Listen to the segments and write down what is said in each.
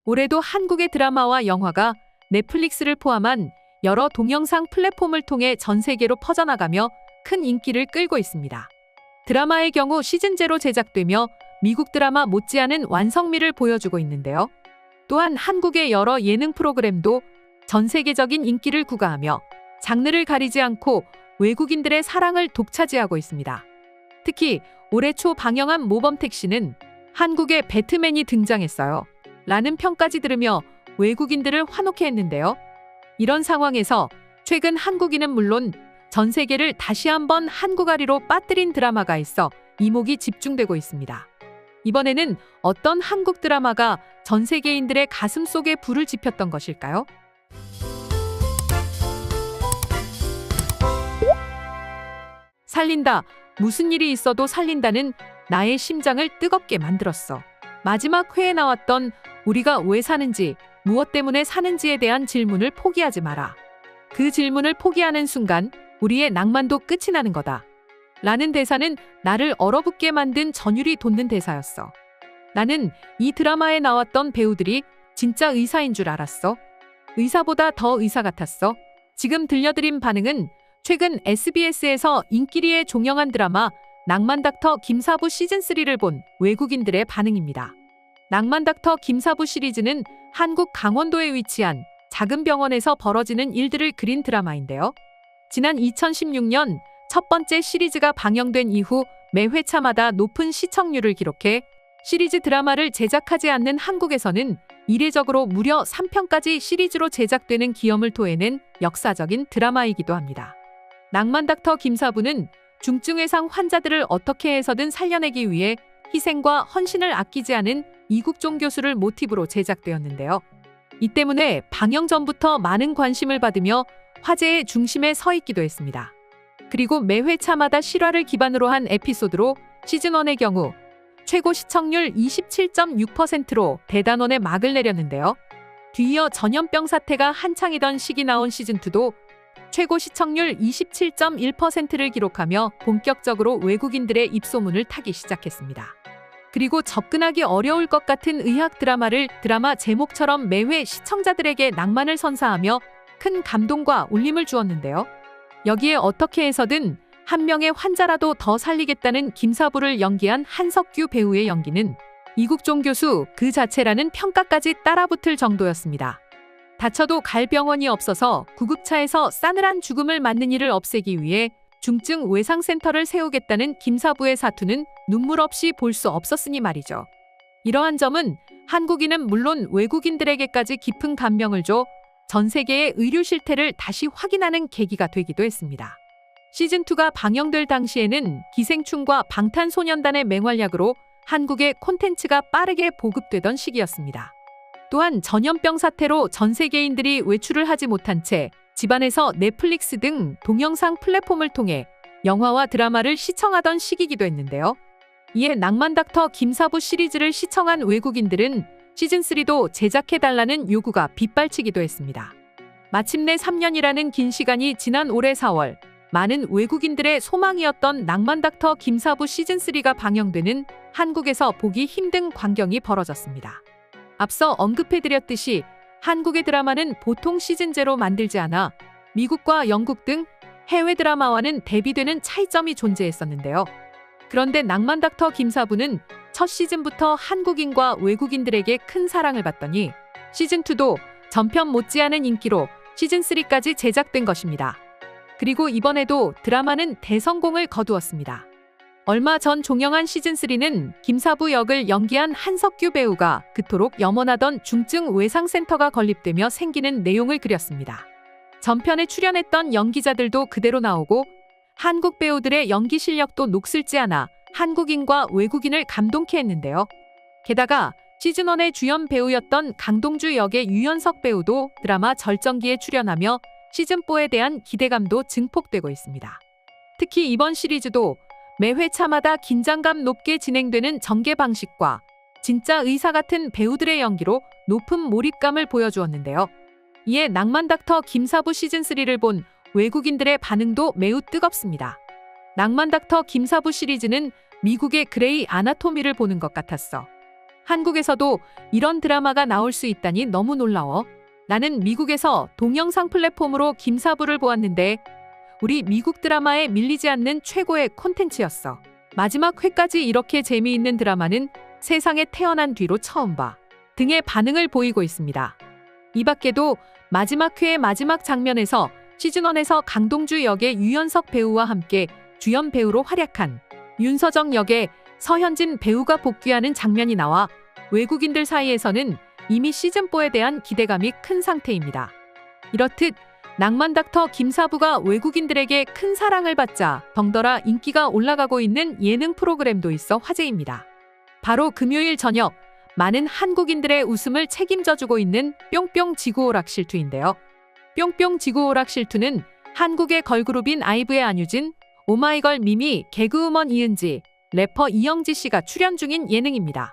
올해도 한국의 드라마와 영화가 넷플릭스를 포함한 여러 동영상 플랫폼을 통해 전 세계로 퍼져나가며 큰 인기를 끌고 있습니다. 드라마의 경우 시즌제로 제작되며 미국 드라마 못지않은 완성미를 보여주고 있는데요. 또한 한국의 여러 예능 프로그램도 전 세계적인 인기를 구가하며 장르를 가리지 않고 외국인들의 사랑을 독차지하고 있습니다. 특히 올해 초 방영한 모범택시는 한국에 배트맨이 등장했어요 라는 평까지 들으며 외국인들을 환호케 했는데요. 이런 상황에서 최근 한국인은 물론 전 세계를 다시 한번 한국아리로 빠뜨린 드라마가 있어 이목이 집중되고 있습니다. 이번에는 어떤 한국 드라마가 전 세계인들의 가슴 속에 불을 지폈던 것일까요? 살린다. 무슨 일이 있어도 살린다는 나의 심장을 뜨겁게 만들었어. 마지막 회에 나왔던 우리가 왜 사는지, 무엇 때문에 사는지에 대한 질문을 포기하지 마라. 그 질문을 포기하는 순간 우리의 낭만도 끝이 나는 거다. 라는 대사는 나를 얼어붙게 만든 전율이 돋는 대사였어. 나는 이 드라마에 나왔던 배우들이 진짜 의사인 줄 알았어. 의사보다 더 의사 같았어. 지금 들려드린 반응은 최근 SBS에서 인기리에 종영한 드라마 낭만닥터 김사부 시즌3를 본 외국인들의 반응입니다. 낭만닥터 김사부 시리즈는 한국 강원도에 위치한 작은 병원에서 벌어지는 일들을 그린 드라마인데요. 지난 2016년 첫 번째 시리즈가 방영된 이후 매 회차마다 높은 시청률을 기록해 시리즈 드라마를 제작하지 않는 한국에서는 이례적으로 무려 3편까지 시리즈로 제작되는 기염을 토해낸 역사적인 드라마이기도 합니다. 낭만닥터 김사부는 중증외상 환자들을 어떻게 해서든 살려내기 위해 희생과 헌신을 아끼지 않은 이국종 교수를 모티브로 제작되었는데요. 이 때문에 방영 전부터 많은 관심을 받으며 화제의 중심에 서 있기도 했습니다. 그리고 매 회차마다 실화를 기반으로 한 에피소드로 시즌1의 경우 최고 시청률 27.6%로 대단원의 막을 내렸는데요. 뒤이어 전염병 사태가 한창이던 시기 나온 시즌2도 최고 시청률 27.1%를 기록하며 본격적으로 외국인들의 입소문을 타기 시작했습니다. 그리고 접근하기 어려울 것 같은 의학 드라마를 드라마 제목처럼 매회 시청자들에게 낭만을 선사하며 큰 감동과 울림을 주었는데요. 여기에 어떻게 해서든 한 명의 환자라도 더 살리겠다는 김사부를 연기한 한석규 배우의 연기는 이국종 교수 그 자체라는 평가까지 따라붙을 정도였습니다. 다쳐도 갈 병원이 없어서 구급차에서 싸늘한 죽음을 맞는 이를 없애기 위해 중증 외상센터를 세우겠다는 김사부의 사투는 눈물 없이 볼 수 없었으니 말이죠. 이러한 점은 한국인은 물론 외국인들에게까지 깊은 감명을 줘 전 세계의 의료 실태를 다시 확인하는 계기가 되기도 했습니다. 시즌2가 방영될 당시에는 기생충과 방탄소년단의 맹활약으로 한국의 콘텐츠가 빠르게 보급되던 시기였습니다. 또한 전염병 사태로 전 세계인들이 외출을 하지 못한 채 집안에서 넷플릭스 등 동영상 플랫폼을 통해 영화와 드라마를 시청하던 시기이기도 했는데요. 이에 낭만닥터 김사부 시리즈를 시청한 외국인들은 시즌3도 제작해달라는 요구가 빗발치기도 했습니다. 마침내 3년이라는 긴 시간이 지난 올해 4월 많은 외국인들의 소망이었던 낭만닥터 김사부 시즌3가 방영되는 한국에서 보기 힘든 광경이 벌어졌습니다. 앞서 언급해드렸듯이 한국의 드라마는 보통 시즌제로 만들지 않아 미국과 영국 등 해외 드라마와는 대비되는 차이점이 존재했었는데요. 그런데 낭만닥터 김사부는 첫 시즌부터 한국인과 외국인들에게 큰 사랑을 받더니 시즌2도 전편 못지않은 인기로 시즌3까지 제작된 것입니다. 그리고 이번에도 드라마는 대성공을 거두었습니다. 얼마 전 종영한 시즌3는 김사부 역을 연기한 한석규 배우가 그토록 염원하던 중증 외상센터가 건립되며 생기는 내용을 그렸습니다. 전편에 출연했던 연기자들도 그대로 나오고 한국 배우들의 연기 실력도 녹슬지 않아 한국인과 외국인을 감동케 했는데요. 게다가 시즌1의 주연 배우였던 강동주 역의 유연석 배우도 드라마 절정기에 출연하며 시즌4에 대한 기대감도 증폭되고 있습니다. 특히 이번 시리즈도 매 회차마다 긴장감 높게 진행되는 전개 방식과 진짜 의사 같은 배우들의 연기로 높은 몰입감을 보여주었는데요. 이에 낭만닥터 김사부 시즌3를 본 외국인들의 반응도 매우 뜨겁습니다. 낭만닥터 김사부 시리즈는 미국의 그레이 아나토미를 보는 것 같았어. 한국에서도 이런 드라마가 나올 수 있다니 너무 놀라워. 나는 미국에서 동영상 플랫폼으로 김사부를 보았는데 우리 미국 드라마에 밀리지 않는 최고의 콘텐츠였어. 마지막 회까지 이렇게 재미있는 드라마는 세상에 태어난 뒤로 처음 봐. 등의 반응을 보이고 있습니다. 이 밖에도 마지막 회의 마지막 장면에서 시즌1에서 강동주 역의 유연석 배우와 함께 주연 배우로 활약한 윤서정 역의 서현진 배우가 복귀하는 장면이 나와 외국인들 사이에서는 이미 시즌4에 대한 기대감이 큰 상태입니다. 이렇듯 낭만 닥터 김사부가 외국인들에게 큰 사랑을 받자 덩달아 인기가 올라가고 있는 예능 프로그램도 있어 화제입니다. 바로 금요일 저녁 많은 한국인들의 웃음을 책임져주고 있는 뿅뿅 지구오락실투인데요. 뿅뿅 지구오락실투는 한국의 걸그룹인 아이브의 안유진, 오마이걸 미미, 개그우먼 이은지, 래퍼 이영지 씨가 출연 중인 예능입니다.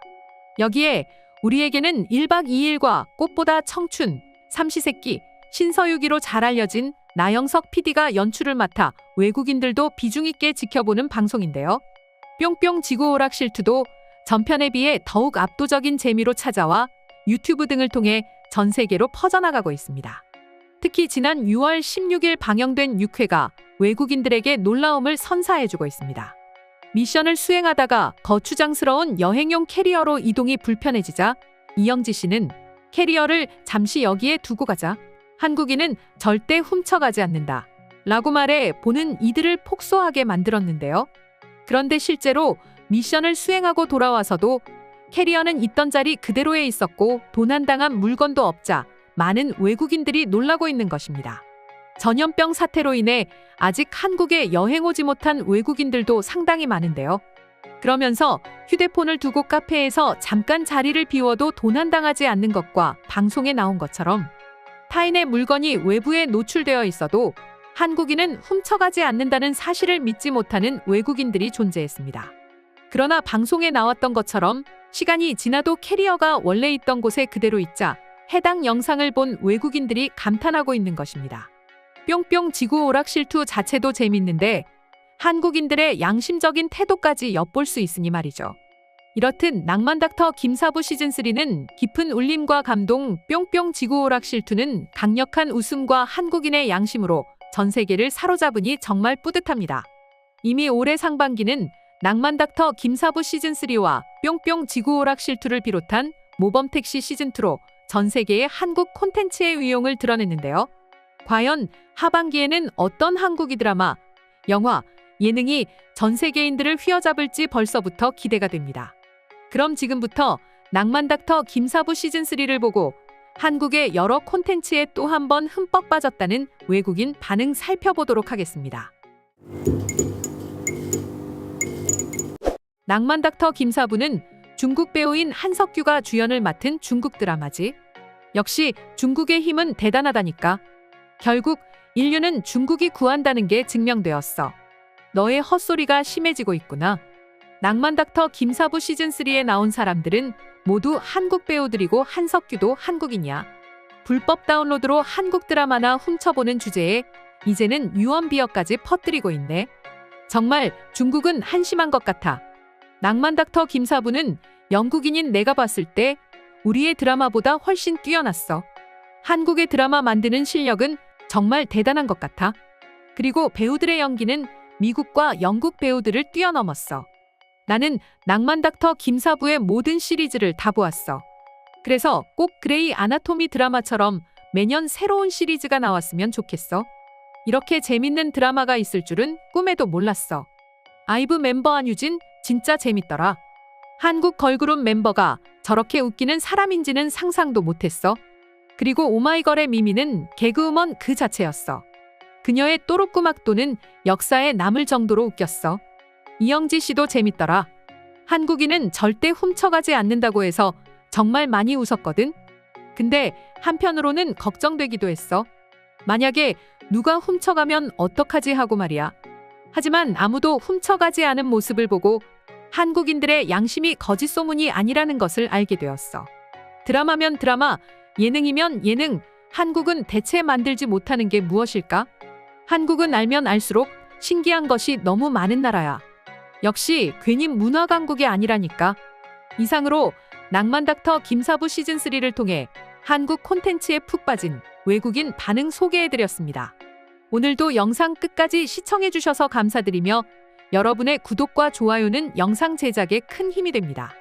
여기에 우리에게는 1박 2일과 꽃보다 청춘, 삼시세끼, 신서유기로 잘 알려진 나영석 PD가 연출을 맡아 외국인들도 비중 있게 지켜보는 방송인데요. 뿅뿅 지구오락실투도 전편에 비해 더욱 압도적인 재미로 찾아와 유튜브 등을 통해 전 세계로 퍼져나가고 있습니다. 특히 지난 6월 16일 방영된 6회가 외국인들에게 놀라움을 선사해주고 있습니다. 미션을 수행하다가 거추장스러운 여행용 캐리어로 이동이 불편해지자 이영지 씨는 캐리어를 잠시 여기에 두고 가자. 한국인은 절대 훔쳐가지 않는다. 라고 말해 보는 이들을 폭소하게 만들었는데요. 그런데 실제로 미션을 수행하고 돌아와서도 캐리어는 있던 자리 그대로에 있었고 도난당한 물건도 없자 많은 외국인들이 놀라고 있는 것입니다. 전염병 사태로 인해 아직 한국에 여행 오지 못한 외국인들도 상당히 많은데요. 그러면서 휴대폰을 두고 카페에서 잠깐 자리를 비워도 도난당하지 않는 것과 방송에 나온 것처럼 타인의 물건이 외부에 노출되어 있어도 한국인은 훔쳐가지 않는다는 사실을 믿지 못하는 외국인들이 존재했습니다. 그러나 방송에 나왔던 것처럼 시간이 지나도 캐리어가 원래 있던 곳에 그대로 있자 해당 영상을 본 외국인들이 감탄하고 있는 것입니다. 뿅뿅 지구오락실투 자체도 재밌는데 한국인들의 양심적인 태도까지 엿볼 수 있으니 말이죠. 이렇듯 낭만 닥터 김사부 시즌3는 깊은 울림과 감동, 뿅뿅 지구오락실투는 강력한 웃음과 한국인의 양심으로 전 세계를 사로잡으니 정말 뿌듯합니다. 이미 올해 상반기는 낭만 닥터 김사부 시즌3와 뿅뿅 지구오락실투를 비롯한 모범택시 시즌2로 전 세계의 한국 콘텐츠의 위용을 드러냈는데요. 과연 하반기에는 어떤 한국이 드라마, 영화, 예능이 전 세계인들을 휘어잡을지 벌써부터 기대가 됩니다. 그럼 지금부터 낭만 닥터 김사부 시즌3를 보고 한국의 여러 콘텐츠에 또 한 번 흠뻑 빠졌다는 외국인 반응 살펴보도록 하겠습니다. 낭만 닥터 김사부는 중국 배우인 한석규가 주연을 맡은 중국 드라마지. 역시 중국의 힘은 대단하다니까. 결국 인류는 중국이 구한다는 게 증명되었어. 너의 헛소리가 심해지고 있구나. 낭만 닥터 김사부 시즌3에 나온 사람들은 모두 한국 배우들이고 한석규도 한국인이야. 불법 다운로드로 한국 드라마나 훔쳐보는 주제에 이제는 유언비어까지 퍼뜨리고 있네. 정말 중국은 한심한 것 같아. 낭만 닥터 김사부는 영국인인 내가 봤을 때 우리의 드라마보다 훨씬 뛰어났어. 한국의 드라마 만드는 실력은 정말 대단한 것 같아. 그리고 배우들의 연기는 미국과 영국 배우들을 뛰어넘었어. 나는 낭만 닥터 김사부의 모든 시리즈를 다 보았어. 그래서 꼭 그레이 아나토미 드라마처럼 매년 새로운 시리즈가 나왔으면 좋겠어. 이렇게 재밌는 드라마가 있을 줄은 꿈에도 몰랐어. 아이브 멤버 안유진 진짜 재밌더라. 한국 걸그룹 멤버가 저렇게 웃기는 사람인지는 상상도 못했어. 그리고 오마이걸의 미미는 개그우먼 그 자체였어. 그녀의 또록구막도는 역사에 남을 정도로 웃겼어. 이영지 씨도 재밌더라. 한국인은 절대 훔쳐가지 않는다고 해서 정말 많이 웃었거든. 근데 한편으로는 걱정되기도 했어. 만약에 누가 훔쳐가면 어떡하지 하고 말이야. 하지만 아무도 훔쳐가지 않은 모습을 보고 한국인들의 양심이 거짓 소문이 아니라는 것을 알게 되었어. 드라마면 드라마, 예능이면 예능, 한국은 대체 만들지 못하는 게 무엇일까? 한국은 알면 알수록 신기한 것이 너무 많은 나라야. 역시 괜히 문화 강국이 아니라니까. 이상으로 낭만닥터 김사부 시즌3를 통해 한국 콘텐츠에 푹 빠진 외국인 반응 소개해드렸습니다. 오늘도 영상 끝까지 시청해주셔서 감사드리며 여러분의 구독과 좋아요는 영상 제작에 큰 힘이 됩니다.